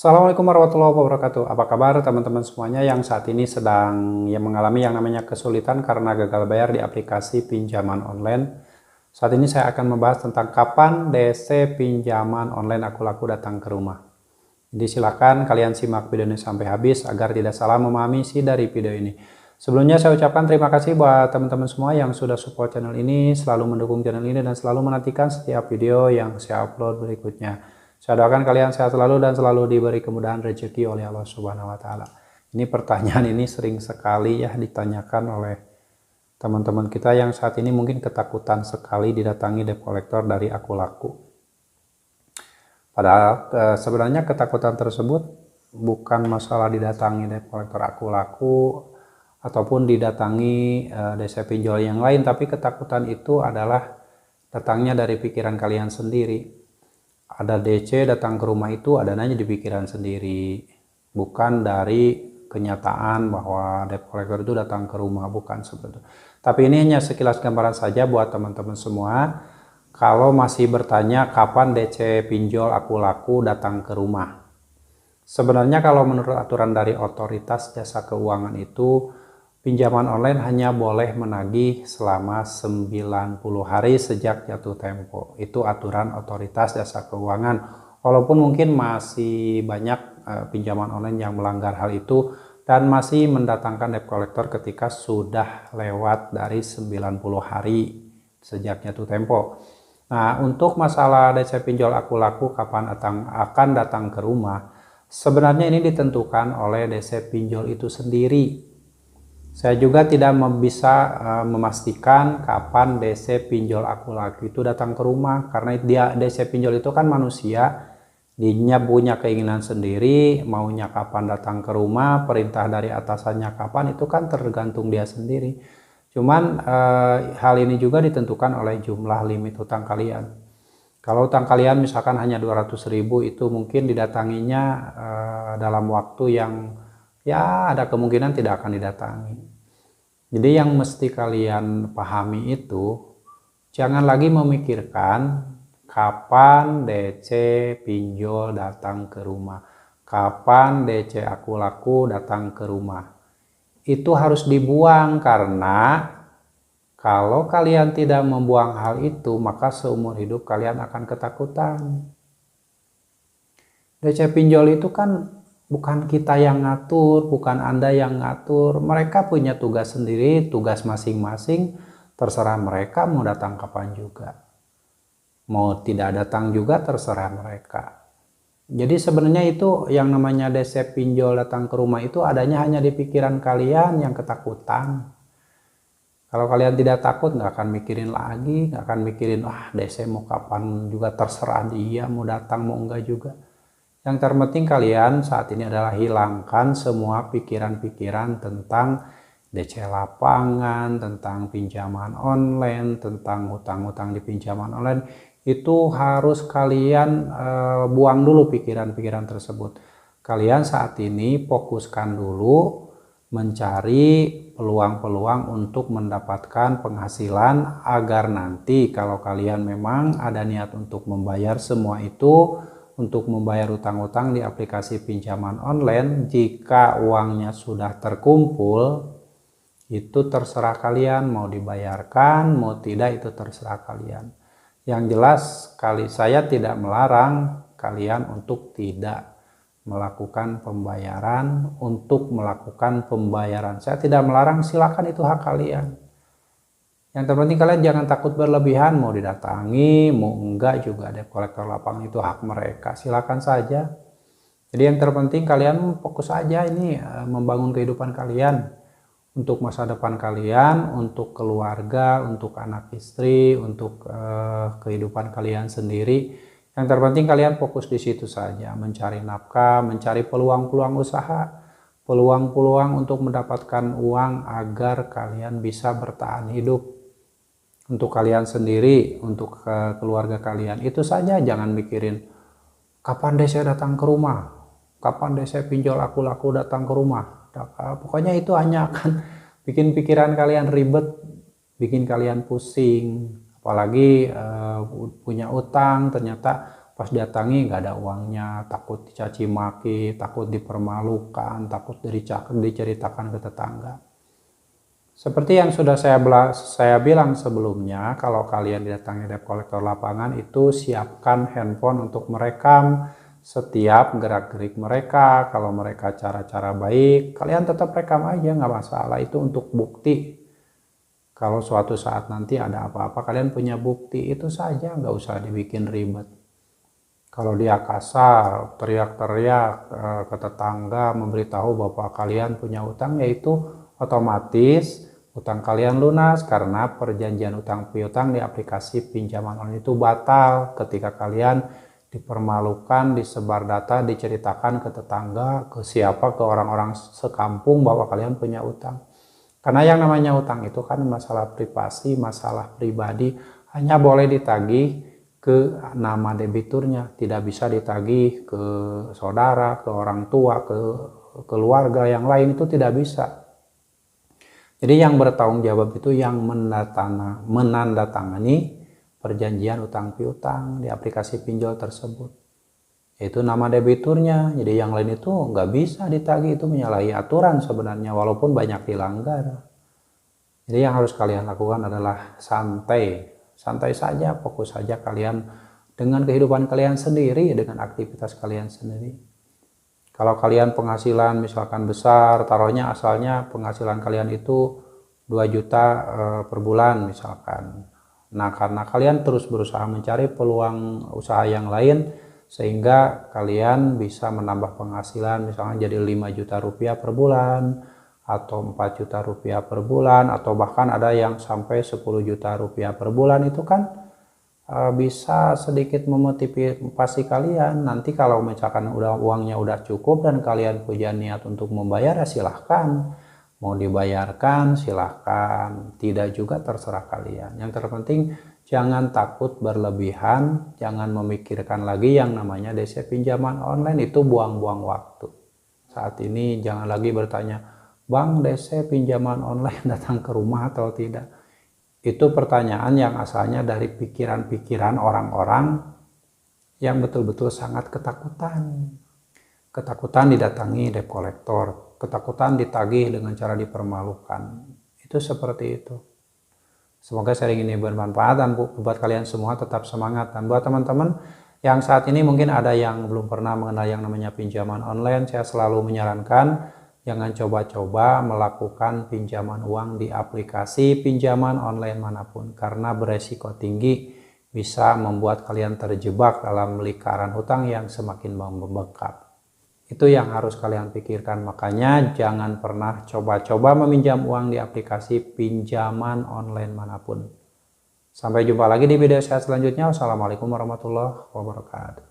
Assalamualaikum warahmatullahi wabarakatuh. Apa kabar teman-teman semuanya yang saat ini sedang mengalami yang namanya kesulitan karena gagal bayar di aplikasi pinjaman online. Saat ini saya akan membahas tentang kapan DC pinjaman online aku laku datang ke rumah. Jadi silakan kalian simak video ini sampai habis agar tidak salah memahami isi dari video ini. Sebelumnya saya ucapkan terima kasih buat teman-teman semua yang sudah support channel ini, selalu mendukung channel ini dan selalu menantikan setiap video yang saya upload berikutnya. Saya doakan kalian sehat selalu dan selalu diberi kemudahan rezeki oleh Allah Subhanahu wa taala. Ini pertanyaan ini sering sekali ya ditanyakan oleh teman-teman kita yang saat ini mungkin ketakutan sekali didatangi debt collector dari aku laku. Padahal sebenarnya ketakutan tersebut bukan masalah didatangi debt collector aku laku ataupun didatangi DC pinjol yang lain, tapi ketakutan itu adalah datangnya dari pikiran kalian sendiri. Ada DC datang ke rumah itu adanya di pikiran sendiri, bukan dari kenyataan bahwa debt collector itu datang ke rumah, bukan sebetulnya. Tapi ini hanya sekilas gambaran saja buat teman-teman semua. Kalau masih bertanya kapan DC pinjol aku laku datang ke rumah. Sebenarnya kalau menurut aturan dari otoritas jasa keuangan itu, pinjaman online hanya boleh menagih selama 90 hari sejak jatuh tempo. Itu aturan otoritas jasa keuangan. Walaupun mungkin masih banyak pinjaman online yang melanggar hal itu dan masih mendatangkan debt collector ketika sudah lewat dari 90 hari sejak jatuh tempo. Nah, untuk masalah DC pinjol aku laku kapan akan datang ke rumah, sebenarnya ini ditentukan oleh DC pinjol itu sendiri. Saya juga tidak bisa memastikan kapan DC pinjol aku laku itu datang ke rumah, karena DC pinjol itu kan manusia, dia punya keinginan sendiri, maunya kapan datang ke rumah, perintah dari atasannya kapan itu kan tergantung dia sendiri. Cuman hal ini juga ditentukan oleh jumlah limit hutang kalian. Kalau hutang kalian misalkan hanya 200.000, itu mungkin didatanginya dalam waktu yang ya ada kemungkinan tidak akan didatangi. Jadi yang mesti kalian pahami itu, jangan lagi memikirkan kapan DC pinjol datang ke rumah, kapan DC aku laku datang ke rumah. Itu harus dibuang, karena kalau kalian tidak membuang hal itu, maka seumur hidup kalian akan ketakutan. DC pinjol itu kan bukan kita yang ngatur, bukan Anda yang ngatur. Mereka punya tugas sendiri, tugas masing-masing. Terserah mereka mau datang kapan juga. Mau tidak datang juga terserah mereka. Jadi sebenarnya itu yang namanya DC pinjol datang ke rumah itu adanya hanya di pikiran kalian yang ketakutan. Kalau kalian tidak takut, nggak akan mikirin lagi, nggak akan mikirin, DC mau kapan juga terserah dia, mau datang mau enggak juga. Yang terpenting kalian saat ini adalah hilangkan semua pikiran-pikiran tentang DC lapangan, tentang pinjaman online, tentang hutang-hutang di pinjaman online. Itu harus kalian buang dulu pikiran-pikiran tersebut. Kalian saat ini fokuskan dulu mencari peluang-peluang untuk mendapatkan penghasilan, agar nanti kalau kalian memang ada niat untuk membayar semua itu, untuk membayar utang-utang di aplikasi pinjaman online, jika uangnya sudah terkumpul, itu terserah kalian mau dibayarkan, mau tidak itu terserah kalian. Yang jelas saya tidak melarang kalian untuk tidak melakukan pembayaran, untuk melakukan pembayaran. Saya tidak melarang, silakan, itu hak kalian. Yang terpenting kalian jangan takut berlebihan, mau didatangi, mau enggak juga debt collector lapangan itu hak mereka, silakan saja. Jadi yang terpenting kalian fokus aja ini membangun kehidupan kalian, untuk masa depan kalian, untuk keluarga, untuk anak istri, untuk kehidupan kalian sendiri. Yang terpenting kalian fokus di situ saja, mencari nafkah, mencari peluang-peluang usaha, peluang-peluang untuk mendapatkan uang agar kalian bisa bertahan hidup. Untuk kalian sendiri, untuk keluarga kalian, itu saja. Jangan mikirin kapan DC datang ke rumah, kapan DC pinjol aku laku datang ke rumah. Pokoknya itu hanya akan bikin pikiran kalian ribet, bikin kalian pusing. Apalagi punya utang, ternyata pas datangi nggak ada uangnya, takut dicaci maki, takut dipermalukan, takut diceritakan ke tetangga. Seperti yang sudah saya bilang sebelumnya, kalau kalian didatangi debt collector lapangan itu siapkan handphone untuk merekam setiap gerak-gerik mereka. Kalau mereka cara-cara baik, kalian tetap rekam aja, nggak masalah. Itu untuk bukti. Kalau suatu saat nanti ada apa-apa, kalian punya bukti, itu saja, nggak usah dibikin ribet. Kalau dia kasar, teriak-teriak ke tetangga, memberitahu bahwa kalian punya utang, yaitu otomatis utang kalian lunas karena perjanjian utang piutang di aplikasi pinjaman online itu batal ketika kalian dipermalukan, disebar data, diceritakan ke tetangga, ke siapa, ke orang-orang sekampung bahwa kalian punya utang. Karena yang namanya utang itu kan masalah privasi, masalah pribadi, hanya boleh ditagih ke nama debiturnya, tidak bisa ditagih ke saudara, ke orang tua, ke keluarga yang lain, itu tidak bisa. Jadi yang bertanggung jawab itu yang menandatangani perjanjian utang piutang di aplikasi pinjol tersebut, yaitu nama debiturnya. Jadi yang lain itu nggak bisa ditagih, itu menyalahi aturan sebenarnya walaupun banyak dilanggar. Jadi yang harus kalian lakukan adalah santai saja, fokus saja kalian dengan kehidupan kalian sendiri, dengan aktivitas kalian sendiri. Kalau kalian penghasilan misalkan besar, taruhnya asalnya penghasilan kalian itu 2 juta per bulan misalkan. Nah, karena kalian terus berusaha mencari peluang usaha yang lain, sehingga kalian bisa menambah penghasilan misalnya jadi 5 juta rupiah per bulan, atau 4 juta rupiah per bulan, atau bahkan ada yang sampai 10 juta rupiah per bulan. Itu kan bisa sedikit memotivasi kalian. Nanti kalau misalkan uangnya udah cukup dan kalian punya niat untuk membayar, ya silahkan. Mau dibayarkan silahkan, tidak juga terserah kalian. Yang terpenting jangan takut berlebihan, jangan memikirkan lagi yang namanya DC pinjaman online, itu buang-buang waktu. Saat ini jangan lagi bertanya, Bang, DC pinjaman online datang ke rumah atau tidak? Itu pertanyaan yang asalnya dari pikiran-pikiran orang-orang yang betul-betul sangat ketakutan. Ketakutan didatangi debt collector, ketakutan ditagih dengan cara dipermalukan. Itu seperti itu. Semoga sharing ini bermanfaat dan buat kalian semua tetap semangat. Dan buat teman-teman yang saat ini mungkin ada yang belum pernah mengenal yang namanya pinjaman online, saya selalu menyarankan jangan coba-coba melakukan pinjaman uang di aplikasi pinjaman online manapun, karena beresiko tinggi bisa membuat kalian terjebak dalam lingkaran hutang yang semakin membengkak. Itu yang harus kalian pikirkan. Makanya jangan pernah coba-coba meminjam uang di aplikasi pinjaman online manapun. Sampai jumpa lagi di video saya selanjutnya. Wassalamualaikum warahmatullahi wabarakatuh.